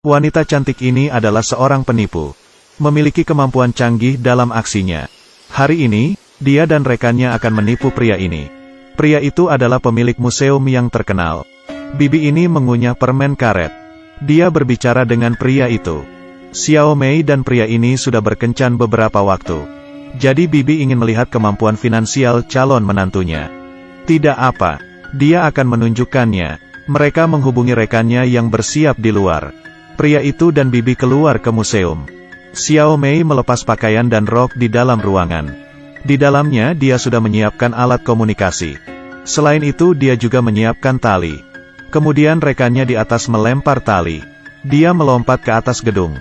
Wanita cantik ini adalah seorang penipu. Memiliki kemampuan canggih dalam aksinya. Hari ini, dia dan rekannya akan menipu pria ini. Pria itu adalah pemilik museum yang terkenal. Bibi ini mengunyah permen karet. Dia berbicara dengan pria itu. Xiao Mei dan pria ini sudah berkencan beberapa waktu. Jadi Bibi ingin melihat kemampuan finansial calon menantunya. Tidak apa, dia akan menunjukkannya. Mereka menghubungi rekannya yang bersiap di luar. Pria itu dan Bibi keluar ke museum. Xiao Mei melepas pakaian dan rok di dalam ruangan. Di dalamnya dia sudah menyiapkan alat komunikasi. Selain itu dia juga menyiapkan tali. Kemudian rekannya di atas melempar tali. Dia melompat ke atas gedung.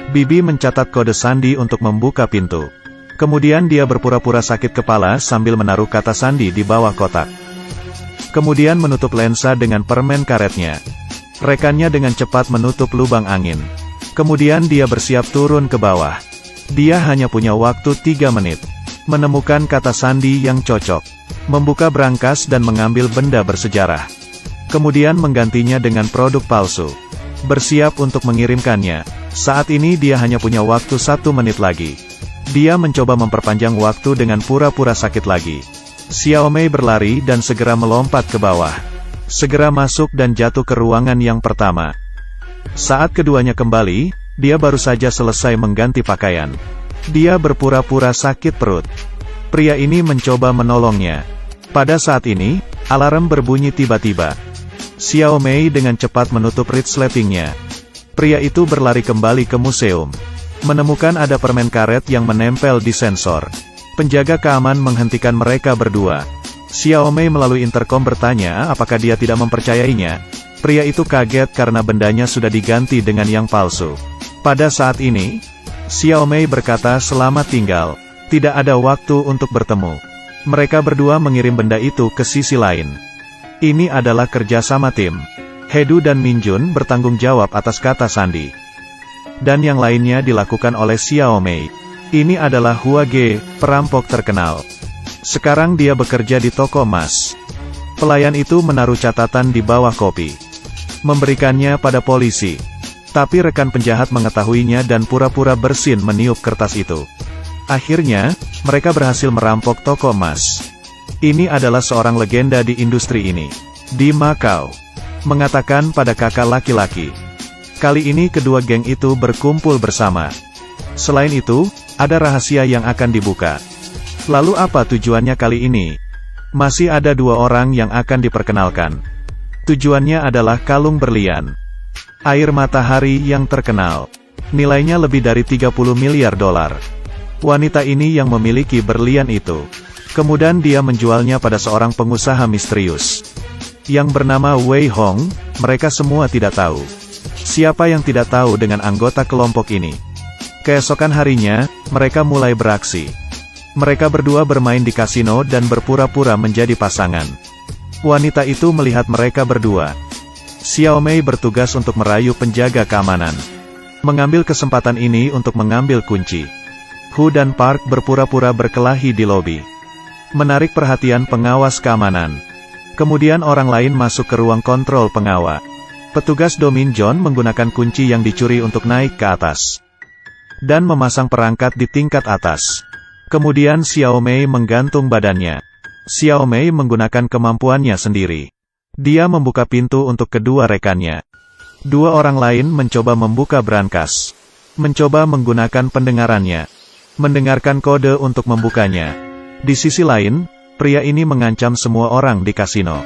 Bibi mencatat kode sandi untuk membuka pintu. Kemudian dia berpura-pura sakit kepala sambil menaruh kata sandi di bawah kotak. Kemudian menutup lensa dengan permen karetnya. Rekannya dengan cepat menutup lubang angin. Kemudian dia bersiap turun ke bawah. Dia hanya punya waktu 3 menit. Menemukan kata sandi yang cocok. Membuka brankas dan mengambil benda bersejarah. Kemudian menggantinya dengan produk palsu. Bersiap untuk mengirimkannya. Saat ini dia hanya punya waktu 1 menit lagi. Dia mencoba memperpanjang waktu dengan pura-pura sakit lagi. Xiao Mei berlari dan segera melompat ke bawah. Segera masuk dan jatuh ke ruangan yang pertama. Saat keduanya kembali, dia baru saja selesai mengganti pakaian. Dia berpura-pura sakit perut. Pria ini mencoba menolongnya. Pada saat ini, alarm berbunyi tiba-tiba. Xiao Mei dengan cepat menutup resletingnya. Pria itu berlari kembali ke museum. Menemukan ada permen karet yang menempel di sensor. Penjaga keamanan menghentikan mereka berdua. Xiao Mei melalui interkom bertanya apakah dia tidak mempercayainya. Pria itu kaget karena bendanya sudah diganti dengan yang palsu. Pada saat ini, Xiao Mei berkata selamat tinggal. Tidak ada waktu untuk bertemu. Mereka berdua mengirim benda itu ke sisi lain. Ini adalah kerjasama tim. Hedu dan Minjun bertanggung jawab atas kata sandi. Dan yang lainnya dilakukan oleh Xiao Mei. Ini adalah Hua Ge, perampok terkenal. Sekarang dia bekerja di toko emas. Pelayan itu menaruh catatan di bawah kopi. Memberikannya pada polisi. Tapi rekan penjahat mengetahuinya dan pura-pura bersin meniup kertas itu. Akhirnya, mereka berhasil merampok toko emas. Ini adalah seorang legenda di industri ini. Di Macau. Mengatakan pada kakak laki-laki. Kali ini kedua geng itu berkumpul bersama. Selain itu, ada rahasia yang akan dibuka. Lalu apa tujuannya kali ini? Masih ada 2 orang yang akan diperkenalkan. Tujuannya adalah kalung berlian. Air matahari yang terkenal. Nilainya lebih dari 30 miliar dolar. Wanita ini yang memiliki berlian itu. Kemudian dia menjualnya pada seorang pengusaha misterius. Yang bernama Wei Hong, mereka semua tidak tahu. Siapa yang tidak tahu dengan anggota kelompok ini? Keesokan harinya, mereka mulai beraksi. Mereka berdua bermain di kasino dan berpura-pura menjadi pasangan. Wanita itu melihat mereka berdua. Xiao Mei bertugas untuk merayu penjaga keamanan. Mengambil kesempatan ini untuk mengambil kunci. Hu dan Park berpura-pura berkelahi di lobi. Menarik perhatian pengawas keamanan. Kemudian orang lain masuk ke ruang kontrol pengawal. Petugas Domin John menggunakan kunci yang dicuri untuk naik ke atas. Dan memasang perangkat di tingkat atas. Kemudian Xiao Mei menggantung badannya. Xiao Mei menggunakan kemampuannya sendiri. Dia membuka pintu untuk kedua rekannya. 2 orang lain mencoba membuka brankas. Mencoba menggunakan pendengarannya. Mendengarkan kode untuk membukanya. Di sisi lain, pria ini mengancam semua orang di kasino.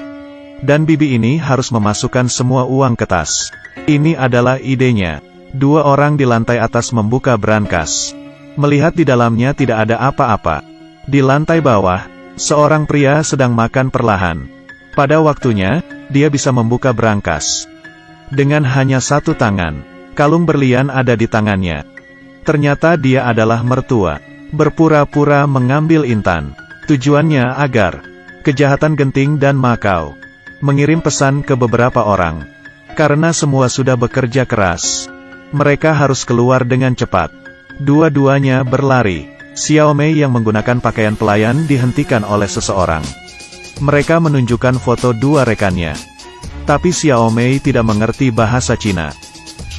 Dan bibi ini harus memasukkan semua uang ke tas. Ini adalah idenya. 2 orang di lantai atas membuka brankas. Melihat di dalamnya tidak ada apa-apa. Di lantai bawah, seorang pria sedang makan perlahan. Pada waktunya, dia bisa membuka brankas. Dengan hanya 1 tangan, kalung berlian ada di tangannya. Ternyata dia adalah mertua. Berpura-pura mengambil intan. Tujuannya agar kejahatan genting dan Macau mengirim pesan ke beberapa orang. Karena semua sudah bekerja keras, mereka harus keluar dengan cepat. Dua-duanya berlari. Xiao Mei yang menggunakan pakaian pelayan dihentikan oleh seseorang. Mereka menunjukkan foto 2 rekannya. Tapi Xiao Mei tidak mengerti bahasa Cina.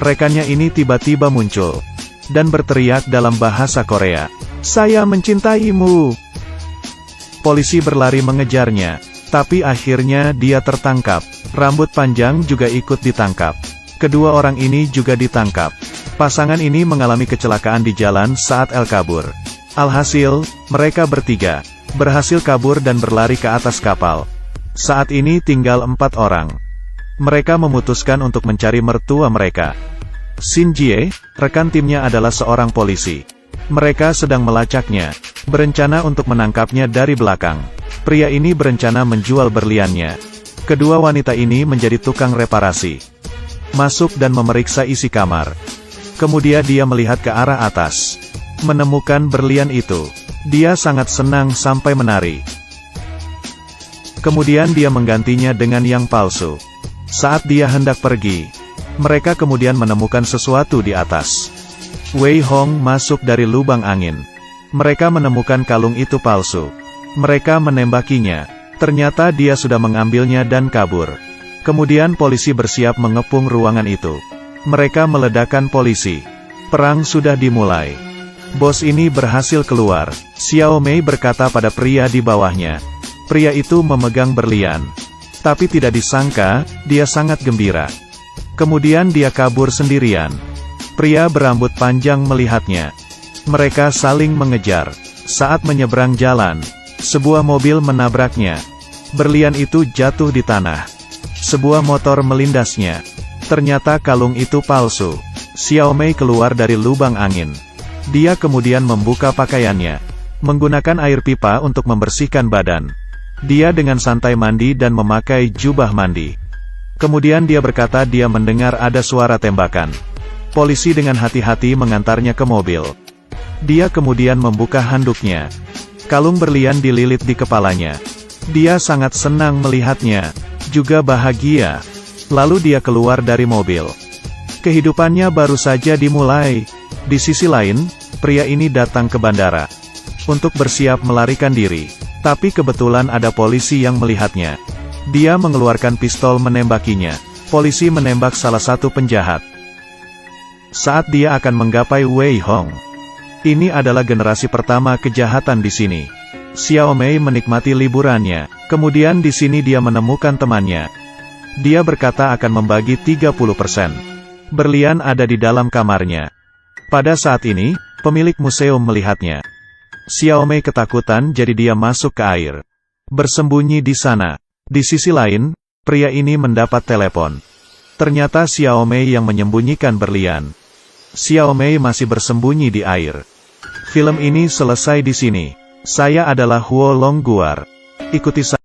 rekannya ini tiba-tiba muncul dan berteriak dalam bahasa Korea, "Saya mencintaimu!" Polisi berlari mengejarnya, tapi akhirnya dia tertangkap. Rambut panjang juga ikut ditangkap. Kedua orang ini juga ditangkap. Pasangan ini mengalami kecelakaan di jalan saat El kabur. Alhasil, mereka bertiga berhasil kabur dan berlari ke atas kapal. Saat ini tinggal 4 orang. Mereka memutuskan untuk mencari mertua mereka. Shin Jie, rekan timnya adalah seorang polisi. Mereka sedang melacaknya, berencana untuk menangkapnya dari belakang. Pria ini berencana menjual berliannya. Kedua wanita ini menjadi tukang reparasi. Masuk dan memeriksa isi kamar. Kemudian dia melihat ke arah atas. Menemukan berlian itu. Dia sangat senang sampai menari. Kemudian dia menggantinya dengan yang palsu. Saat dia hendak pergi, mereka kemudian menemukan sesuatu di atas. Wei Hong masuk dari lubang angin. Mereka menemukan kalung itu palsu. Mereka menembakinya. Ternyata dia sudah mengambilnya dan kabur. Kemudian polisi bersiap mengepung ruangan itu. Mereka meledakkan polisi. Perang sudah dimulai. Bos ini berhasil keluar. Xiao Mei berkata pada pria di bawahnya. Pria itu memegang berlian. Tapi tidak disangka, dia sangat gembira. Kemudian dia kabur sendirian. Pria berambut panjang melihatnya. Mereka saling mengejar. Saat menyeberang jalan, sebuah mobil menabraknya. Berlian itu jatuh di tanah. Sebuah motor melindasnya. Ternyata kalung itu palsu. Xiao Mei keluar dari lubang angin. Dia kemudian membuka pakaiannya. Menggunakan air pipa untuk membersihkan badan. Dia dengan santai mandi dan memakai jubah mandi. Kemudian dia berkata dia mendengar ada suara tembakan. Polisi dengan hati-hati mengantarnya ke mobil. Dia kemudian membuka handuknya. Kalung berlian dililit di kepalanya. Dia sangat senang melihatnya. Juga bahagia. Lalu dia keluar dari mobil. Kehidupannya baru saja dimulai. Di sisi lain, pria ini datang ke bandara untuk bersiap melarikan diri. Tapi kebetulan ada polisi yang melihatnya. Dia mengeluarkan pistol menembakinya. Polisi menembak salah satu penjahat. Saat dia akan menggapai Wei Hong. Ini adalah generasi pertama kejahatan di sini. Xiao Mei menikmati liburannya. Kemudian di sini dia menemukan temannya. Dia berkata akan membagi 30%. Berlian ada di dalam kamarnya. Pada saat ini, pemilik museum melihatnya. Xiao Mei ketakutan jadi dia masuk ke air. Bersembunyi di sana. Di sisi lain, pria ini mendapat telepon. Ternyata Xiao Mei yang menyembunyikan berlian. Xiao Mei masih bersembunyi di air. Film ini selesai di sini. Saya adalah Huo Longguar. Ikuti saya.